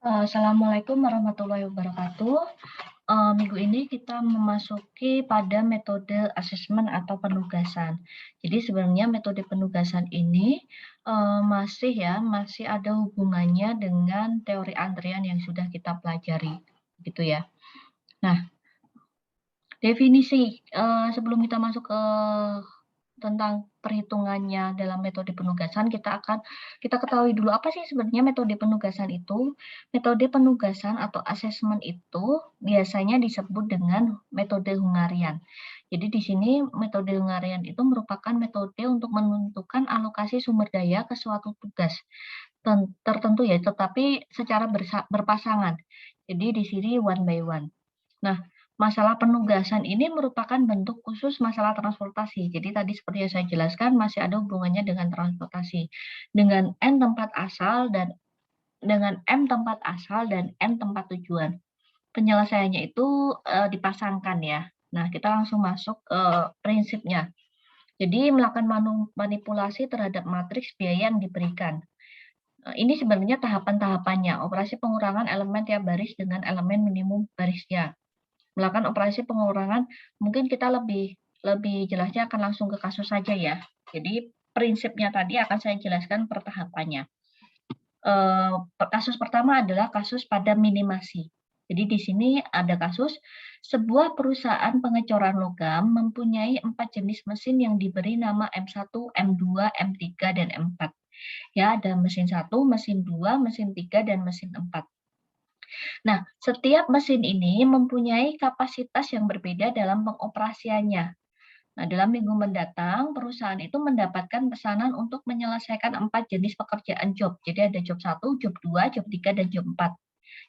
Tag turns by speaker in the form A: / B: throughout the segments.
A: Assalamualaikum warahmatullahi wabarakatuh. Minggu ini kita memasuki pada metode asesmen atau penugasan. Jadi sebenarnya metode penugasan ini masih ada hubungannya dengan teori antrian yang sudah kita pelajari, gitu ya. Nah, definisi sebelum kita masuk ke tentang perhitungannya dalam metode penugasan, kita ketahui dulu apa sih sebenarnya metode penugasan itu. Metode penugasan atau asesmen itu biasanya disebut dengan metode Hungarian. Jadi di sini metode Hungarian itu merupakan metode untuk menentukan alokasi sumber daya ke suatu tugas tertentu ya, tetapi secara berpasangan. Jadi di sini one by one. Nah, masalah penugasan ini merupakan bentuk khusus masalah transportasi. Jadi tadi seperti yang saya jelaskan masih ada hubungannya dengan transportasi. Dengan N tempat asal dan dengan M tempat asal dan N tempat tujuan. Penyelesaiannya itu dipasangkan ya. Nah, kita langsung masuk ke prinsipnya. Jadi melakukan manipulasi terhadap matriks biaya yang diberikan. Ini sebenarnya tahapan-tahapannya. Operasi pengurangan elemen tiap baris dengan elemen minimum barisnya. Melakukan operasi pengurangan, mungkin kita lebih lebih jelasnya akan langsung ke kasus saja ya. Jadi prinsipnya tadi akan saya jelaskan per tahapannya. Kasus pertama adalah kasus pada minimasi. Jadi di sini ada kasus sebuah perusahaan pengecoran logam mempunyai 4 jenis mesin yang diberi nama M1, M2, M3, dan M4. Ya, ada mesin 1, mesin 2, mesin 3, dan mesin 4. Nah, setiap mesin ini mempunyai kapasitas yang berbeda dalam pengoperasiannya. Nah, dalam minggu mendatang, perusahaan itu mendapatkan pesanan untuk menyelesaikan 4 jenis pekerjaan job. Jadi ada job 1, job 2, job 3, dan job 4.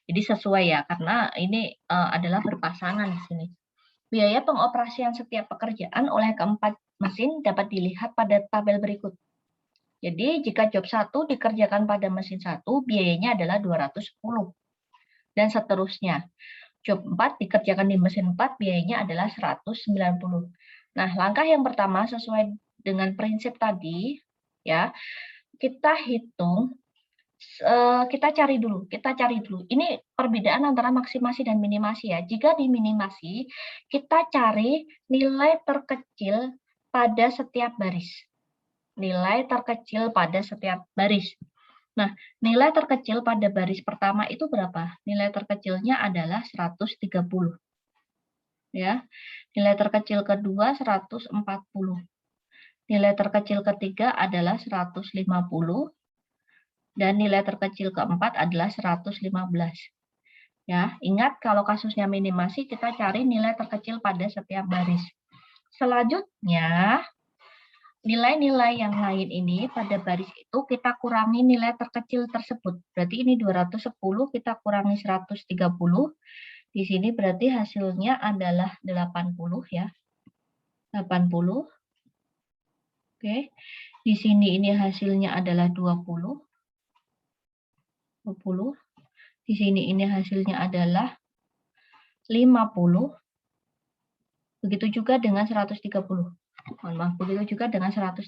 A: Jadi sesuai ya, karena ini adalah berpasangan di sini. Biaya pengoperasian setiap pekerjaan oleh keempat mesin dapat dilihat pada tabel berikut. Jadi jika job 1 dikerjakan pada mesin 1, biayanya adalah 210. Dan seterusnya. Job 4 dikerjakan di mesin 4, biayanya adalah 190. Nah, langkah yang pertama sesuai dengan prinsip tadi, ya, kita hitung, kita cari dulu. Ini perbedaan antara maksimasi dan minimasi ya. Jika di minimasi, kita cari nilai terkecil pada setiap baris. Nilai terkecil pada setiap baris. Nah, nilai terkecil pada baris pertama itu berapa? Nilai terkecilnya adalah 130. Ya. Nilai terkecil kedua 140. Nilai terkecil ketiga adalah 150 dan nilai terkecil keempat adalah 115. Ya, ingat kalau kasusnya minimasi kita cari nilai terkecil pada setiap baris. Selanjutnya, nilai-nilai yang lain ini pada baris itu kita kurangi nilai terkecil tersebut. Berarti ini 210 kita kurangi 130. Di sini berarti hasilnya adalah 80 ya. 80. Oke. Di sini ini hasilnya adalah 20. 20. Di sini ini hasilnya adalah 50. Begitu juga dengan 130. Mohon maaf, begitu juga dengan 130.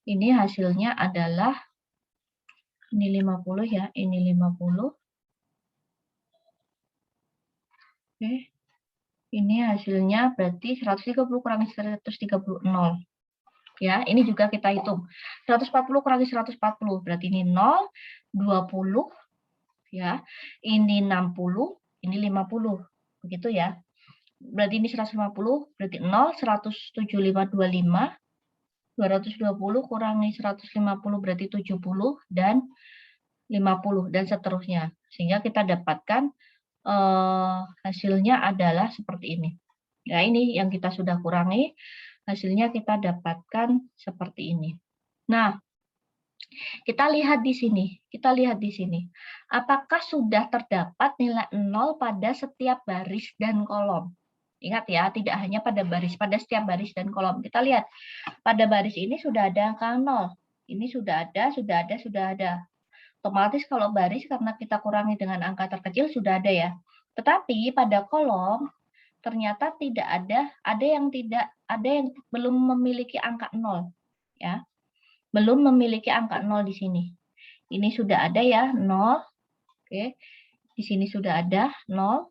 A: Ini hasilnya adalah ini 50 ya, ini 50. Oke. Ini hasilnya berarti 130 kurangi 130, 0. Ya, ini juga kita hitung. 140 kurangi 140, berarti ini 0, 20, ya. Ini 60, ini 50. Begitu ya. Berarti ini 150, berarti 0, 175, 25. 220 kurangi 150 berarti 70 dan 50 dan seterusnya. Sehingga kita dapatkan hasilnya adalah seperti ini. Ya, ini yang kita sudah kurangi, hasilnya kita dapatkan seperti ini. Nah, kita lihat di sini. Apakah sudah terdapat nilai 0 pada setiap baris dan kolom? Ingat ya, tidak hanya pada baris, pada setiap baris dan kolom. Kita lihat, pada baris ini sudah ada angka 0. Ini sudah ada. Otomatis kalau baris karena kita kurangi dengan angka terkecil sudah ada ya. Tetapi pada kolom ternyata tidak ada yang belum memiliki angka 0 ya. Belum memiliki angka 0 di sini. Ini sudah ada ya, 0. Oke, di sini sudah ada 0.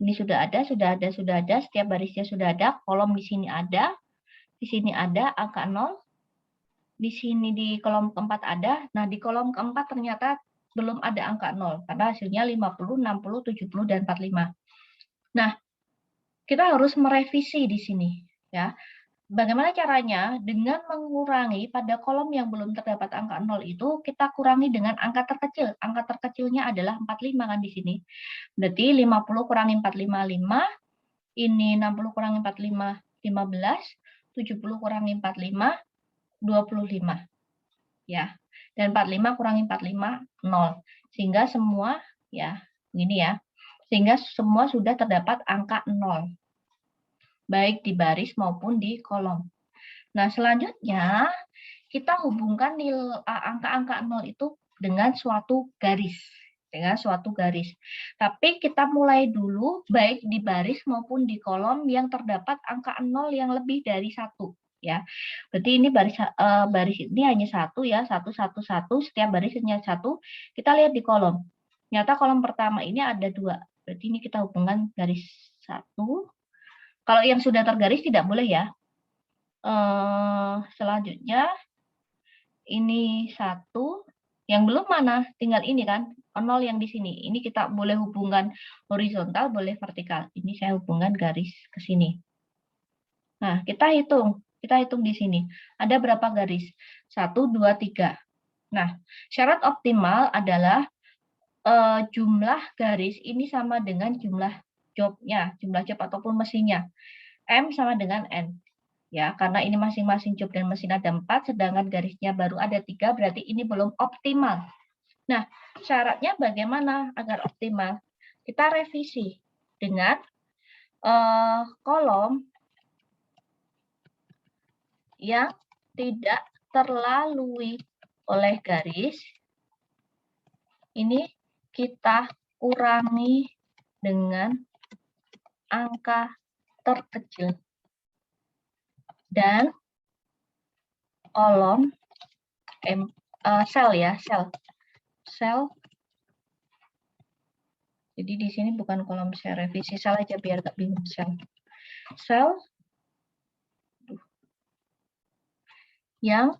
A: Ini sudah ada, setiap barisnya sudah ada, kolom di sini ada angka 0, di sini di kolom keempat ada, nah di kolom keempat ternyata belum ada angka 0, karena hasilnya 50, 60, 70, dan 45. Nah, kita harus merevisi di sini, ya. Bagaimana caranya? Dengan mengurangi pada kolom yang belum terdapat angka 0 itu, kita kurangi dengan angka terkecil. Angka terkecilnya adalah 45 kan di sini. Berarti 50 kurangi 45, 5. Ini 60 kurangi 45, 15. 70 kurangi 45, 25. Ya. Dan 45 kurangi 45, 0. Sehingga semua, ya, begini ya. Sehingga semua sudah terdapat angka 0. Baik di baris maupun di kolom. Nah, selanjutnya kita hubungkan angka-angka 0 itu dengan suatu garis. Tapi kita mulai dulu baik di baris maupun di kolom yang terdapat angka 0 yang lebih dari 1. Ya. Berarti ini baris ini hanya 1 ya, 1, 1, 1, setiap baris hanya 1. Kita lihat di kolom. Ternyata kolom pertama ini ada 2. Berarti ini kita hubungkan garis 1. Kalau yang sudah tergaris tidak boleh ya. Selanjutnya ini 1, yang belum mana? Tinggal ini kan, 0 yang di sini. Ini kita boleh hubungkan horizontal, boleh vertikal. Ini saya hubungkan garis ke sini. Nah, kita hitung di sini. Ada berapa garis? 1, 2, 3. Nah, syarat optimal adalah jumlah garis ini sama dengan jumlah jobnya, jumlah job ataupun mesinnya. M sama dengan N. Ya, karena ini masing-masing job dan mesin ada 4, sedangkan garisnya baru ada 3, berarti ini belum optimal. Nah, syaratnya bagaimana agar optimal? Kita revisi dengan kolom yang tidak terlalui oleh garis. Ini kita kurangi dengan angka terkecil. Dan kolom sel ya, sel. Jadi di sini bukan kolom sel, revisi sel aja biar gak bingung sel. Sel yang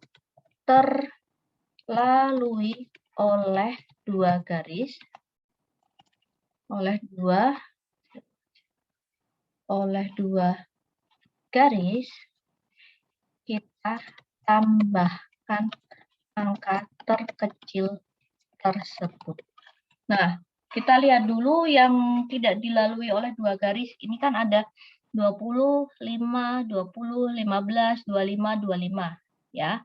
A: terlalui oleh dua garis, oleh dua garis, kita tambahkan angka terkecil tersebut. Nah, kita lihat dulu yang tidak dilalui oleh dua garis. Ini kan ada 20, 5, 20, 15, 25, 25. Ya.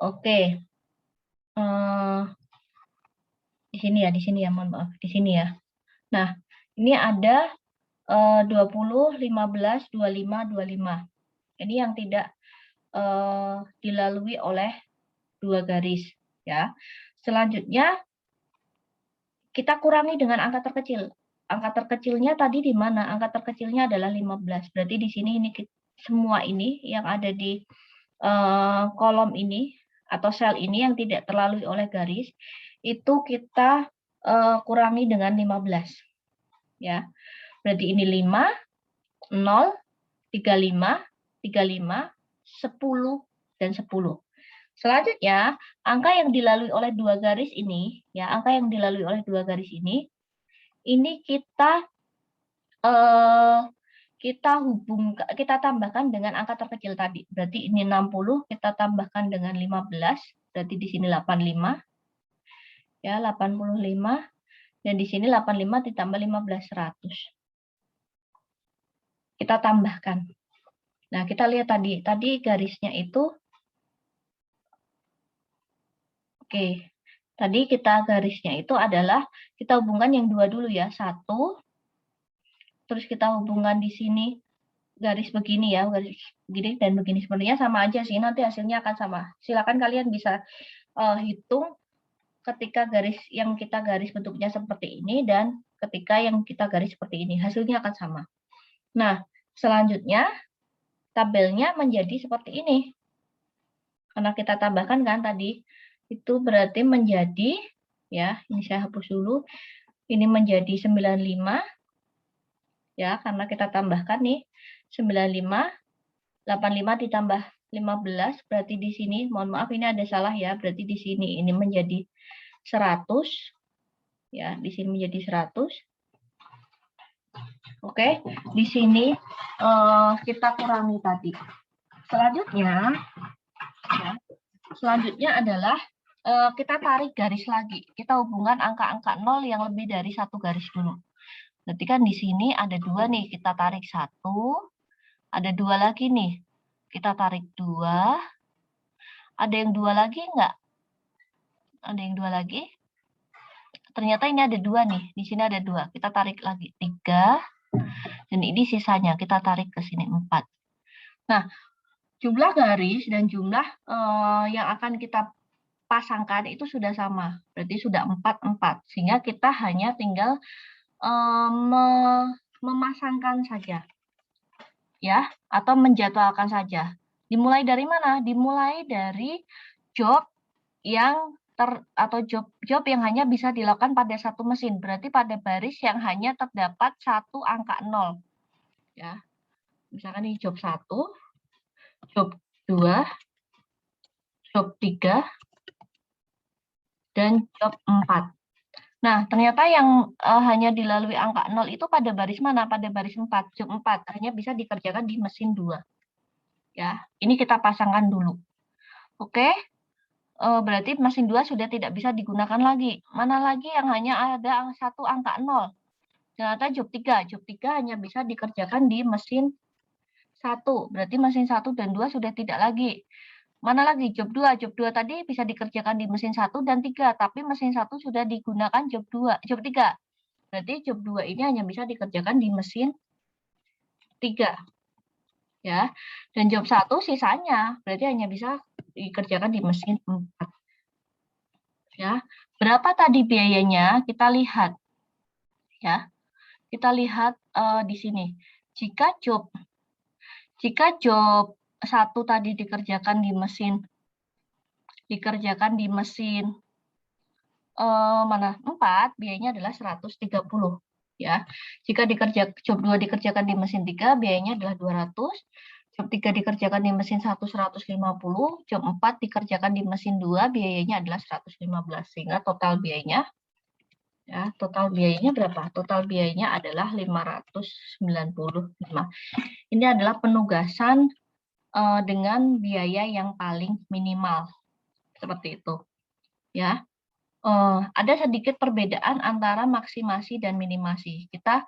A: Oke. Di sini ya, mohon maaf. Di sini ya. Nah, ini ada 20, 15, 25, 25. Ini yang tidak dilalui oleh dua garis. Ya. Selanjutnya, kita kurangi dengan angka terkecil. Angka terkecilnya tadi di mana? Angka terkecilnya adalah 15. Berarti di sini semua ini yang ada di kolom ini atau sel ini yang tidak terlalui oleh garis, itu kita kurangi dengan 15. Ya. Berarti ini 5, 0, 35, 35, 10, dan 10. Selanjutnya, angka yang dilalui oleh dua garis ini, ya, ini kita tambahkan dengan angka terkecil tadi. Berarti ini 60 kita tambahkan dengan 15, berarti di sini 85. Ya, 85 dan di sini 85 ditambah 15, 100. Kita tambahkan. Nah, kita lihat tadi garisnya itu oke. Tadi garisnya itu adalah kita hubungkan yang dua dulu ya, 1. Terus kita hubungkan di sini garis begini ya, garis begini dan begini. Sebenarnya sama aja sih, nanti hasilnya akan sama. Silakan kalian bisa hitung ketika garis yang kita garis bentuknya seperti ini dan ketika yang kita garis seperti ini, hasilnya akan sama. Nah, selanjutnya tabelnya menjadi seperti ini. Karena kita tambahkan kan tadi, itu berarti menjadi ya. Ini saya hapus dulu. Ini menjadi 95, ya, karena kita tambahkan nih 95, 85 ditambah 15, berarti di sini, mohon maaf ini ada salah ya, berarti di sini ini menjadi 100, ya, di sini menjadi 100. Oke, di sini kita kurangi tadi. Selanjutnya adalah kita tarik garis lagi. Kita hubungkan angka-angka 0 yang lebih dari 1 garis dulu. Berarti kan di sini ada 2 nih, kita tarik 1. Ada 2 lagi nih, kita tarik 2. Ada yang 2 lagi enggak? Ada yang 2 lagi? Ternyata ini ada 2 nih, di sini ada 2. Kita tarik lagi 3. Dan ini sisanya, kita tarik ke sini 4. Nah, jumlah garis dan jumlah yang akan kita pasangkan itu sudah sama. Berarti sudah 4, 4. Sehingga kita hanya tinggal memasangkan saja. Ya, atau menjadwalkan saja. Dimulai dari mana? Dimulai dari job yang job yang hanya bisa dilakukan pada satu mesin. Berarti pada baris yang hanya terdapat satu angka 0. Ya. Misalkan ini job 1, job 2, job 3, dan job 4. Nah, ternyata yang hanya dilalui angka 0 itu pada baris mana? Pada baris 4, job 4. Hanya bisa dikerjakan di mesin 2. Ya, ini kita pasangkan dulu. Oke, berarti mesin 2 sudah tidak bisa digunakan lagi. Mana lagi yang hanya ada satu angka 0? Ternyata job 3. Job 3 hanya bisa dikerjakan di mesin 1. Berarti mesin 1 dan 2 sudah tidak lagi. Mana lagi? Job 2. Job 2 tadi bisa dikerjakan di mesin 1 dan 3, tapi mesin 1 sudah digunakan job 3. Berarti job 2 ini hanya bisa dikerjakan di mesin 3. Ya. Dan job 1 sisanya berarti hanya bisa dikerjakan di mesin 4. Ya. Berapa tadi biayanya? Kita lihat. Ya. Kita lihat di sini. Jika job 1 tadi dikerjakan di mesin 4, biayanya adalah 130, ya. Jika job 2 dikerjakan di mesin 3, biayanya adalah 200. Job 3 dikerjakan di mesin 1, 150. Job 4 dikerjakan di mesin 2, biayanya adalah 115. Sehingga total biayanya berapa? Total biayanya adalah 595. Ini adalah penugasan dengan biaya yang paling minimal. Seperti itu. Ya. Ada sedikit perbedaan antara maksimasi dan minimasi. Kita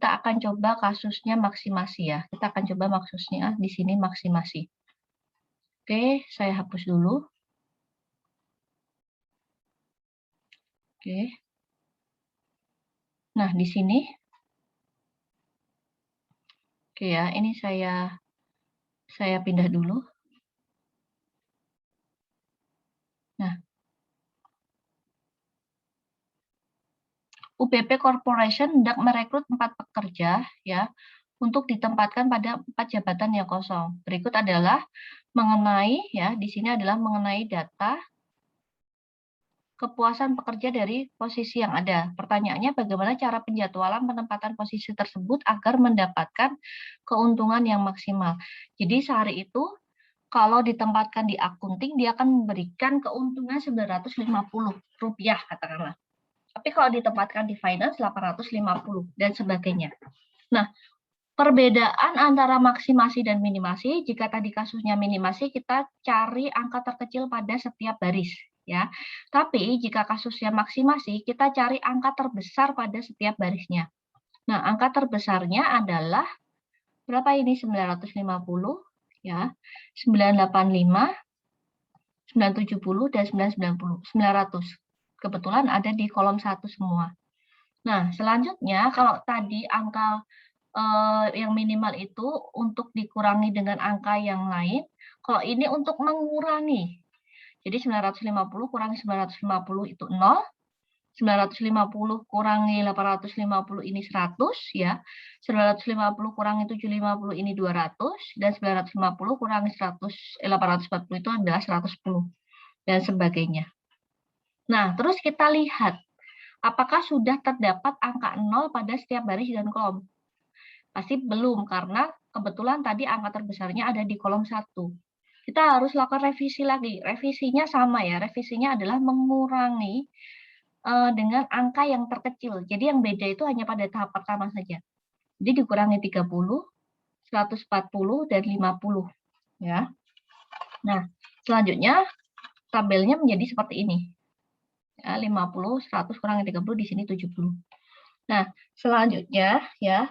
A: akan coba kasusnya maksimasi ya. Kita akan coba kasusnya di sini maksimasi. Oke, saya hapus dulu. Oke. Nah, di sini. Oke ya, ini saya pindah dulu. Nah, UPP Corporation hendak merekrut 4 pekerja ya untuk ditempatkan pada 4 jabatan yang kosong. Berikut adalah mengenai ya, di sini adalah mengenai data kepuasan pekerja dari posisi yang ada. Pertanyaannya bagaimana cara penjadwalan penempatan posisi tersebut agar mendapatkan keuntungan yang maksimal. Jadi sehari itu kalau ditempatkan di akunting dia akan memberikan keuntungan Rp950 katakanlah. Tapi kalau ditempatkan di finance 850 dan sebagainya. Nah, perbedaan antara maksimasi dan minimasi, jika tadi kasusnya minimasi, kita cari angka terkecil pada setiap baris. Ya, tapi jika kasusnya maksimasi, kita cari angka terbesar pada setiap barisnya. Nah, angka terbesarnya adalah berapa ini? 950, ya, 985, 970, dan 990, 900. Kebetulan ada di kolom 1 semua. Nah, selanjutnya kalau tadi angka yang minimal itu untuk dikurangi dengan angka yang lain, kalau ini untuk mengurangi. Jadi 950 kurangi 950 itu 0, 950 kurangi 850 ini 100 ya. 950 kurangi 750 ini 200 dan 950 kurangi 840 itu adalah 110 dan sebagainya. Nah, terus kita lihat apakah sudah terdapat angka 0 pada setiap baris dan kolom. Pasti belum, karena kebetulan tadi angka terbesarnya ada di kolom 1. Kita harus lakukan revisi lagi. Revisinya sama ya, revisinya adalah mengurangi dengan angka yang terkecil. Jadi yang beda itu hanya pada tahap pertama saja. Jadi dikurangi 30, 140, dan 50. Ya. Nah, selanjutnya tabelnya menjadi seperti ini. Ya, 50, 100 kurangi 30, di sini 70. Nah, selanjutnya ya,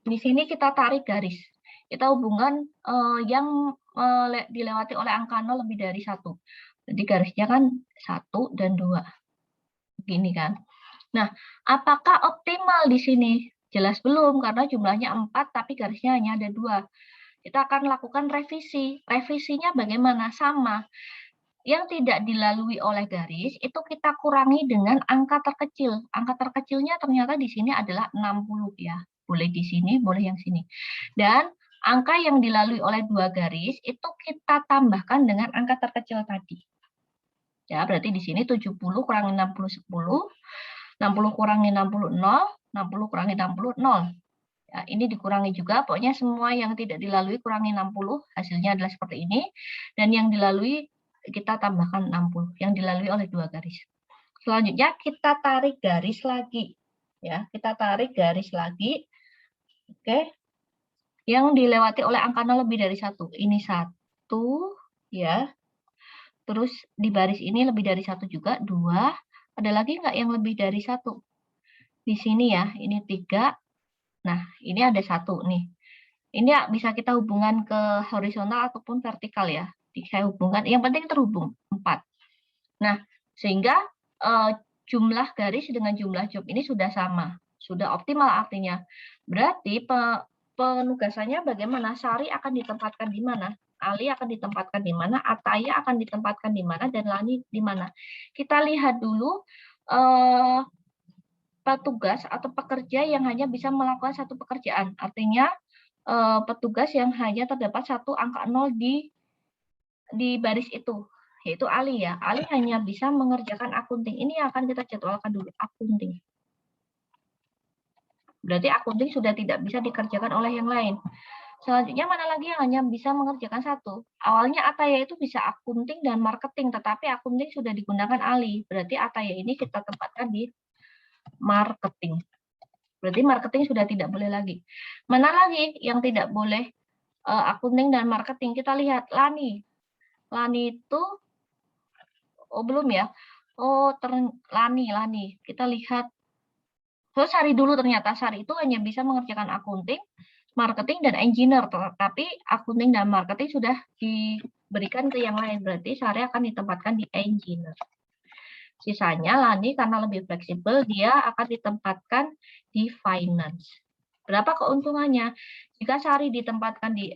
A: di sini kita tarik garis. Kita hubungan yang dilewati oleh angka 0 lebih dari 1. Jadi garisnya kan 1 dan 2. Begini kan. Nah, apakah optimal di sini? Jelas belum, karena jumlahnya 4, tapi garisnya hanya ada 2. Kita akan lakukan revisi. Revisinya bagaimana? Sama. Yang tidak dilalui oleh garis, itu kita kurangi dengan angka terkecil. Angka terkecilnya ternyata di sini adalah 60 ya. Boleh di sini, boleh yang sini. Dan angka yang dilalui oleh 2 garis, itu kita tambahkan dengan angka terkecil tadi. Ya, berarti di sini 70 kurangi 60, 10. 60 kurangi 60, 0. 60 kurangi 60, 0. Ya, ini dikurangi juga, pokoknya semua yang tidak dilalui kurangi 60, hasilnya adalah seperti ini. Dan yang dilalui kita tambahkan 60, yang dilalui oleh 2 garis. Selanjutnya kita tarik garis lagi. Ya, kita tarik garis lagi. Oke. Yang dilewati oleh angka 0 lebih dari 1. Ini 1, ya. Terus di baris ini lebih dari 1 juga, 2. Ada lagi nggak yang lebih dari 1? Di sini ya, ini 3. Nah, ini ada 1 nih. Ini bisa kita hubungan ke horizontal ataupun vertikal ya. Saya hubungkan, yang penting terhubung, 4. Nah, sehingga jumlah garis dengan jumlah job ini sudah sama. Sudah optimal artinya. Berarti penugasannya bagaimana? Sari akan ditempatkan di mana? Ali akan ditempatkan di mana? Ataya akan ditempatkan di mana? Dan Lani di mana? Kita lihat dulu petugas atau pekerja yang hanya bisa melakukan satu pekerjaan. Artinya petugas yang hanya terdapat satu angka 0 di baris itu, yaitu Ali ya. Ali hanya bisa mengerjakan akunting. Ini yang akan kita jadwalkan dulu, akunting. Berarti akunting sudah tidak bisa dikerjakan oleh yang lain. Selanjutnya mana lagi yang hanya bisa mengerjakan satu? Awalnya Ataya itu bisa akunting dan marketing, tetapi akunting sudah digunakan Ali. Berarti Ataya ini kita tempatkan di marketing. Berarti marketing sudah tidak boleh lagi. Mana lagi yang tidak boleh akunting dan marketing? Kita lihat Lani. Lani itu, oh belum ya. Oh, Lani. Kita lihat. So, Sari dulu ternyata. Sari itu hanya bisa mengerjakan akunting, marketing, dan engineer. Tapi akunting dan marketing sudah diberikan ke yang lain. Berarti Sari akan ditempatkan di engineer. Sisanya Lani karena lebih fleksibel, dia akan ditempatkan di finance. Berapa keuntungannya? Jika Sari ditempatkan di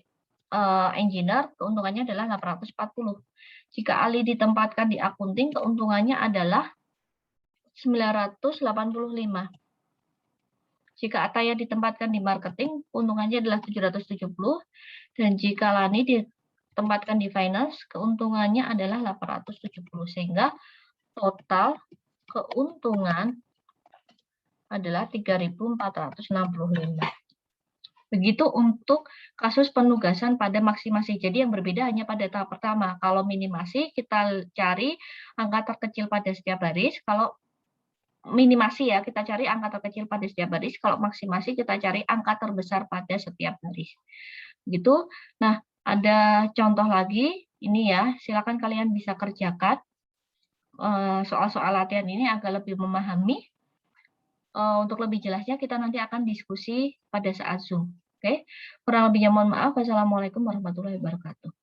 A: engineer, keuntungannya adalah 840. Jika Ali ditempatkan di akunting, keuntungannya adalah 985. Jika Ataya ditempatkan di marketing, keuntungannya adalah 770. Dan jika Lani ditempatkan di finance, keuntungannya adalah 870. Sehingga total keuntungan adalah 3.465. Begitu untuk kasus penugasan pada maksimasi. Jadi yang berbeda hanya pada tahap pertama. Kalau minimasi, kita cari angka terkecil pada setiap baris. Kalau minimasi ya, kita cari angka terkecil pada setiap baris. Kalau maksimasi, kita cari angka terbesar pada setiap baris. Gitu. Nah, ada contoh lagi. Ini ya, silakan kalian bisa kerjakan soal-soal latihan ini agar lebih memahami. Untuk lebih jelasnya, kita nanti akan diskusi pada saat Zoom. Oke, kurang lebihnya mohon maaf. Wassalamualaikum warahmatullahi wabarakatuh.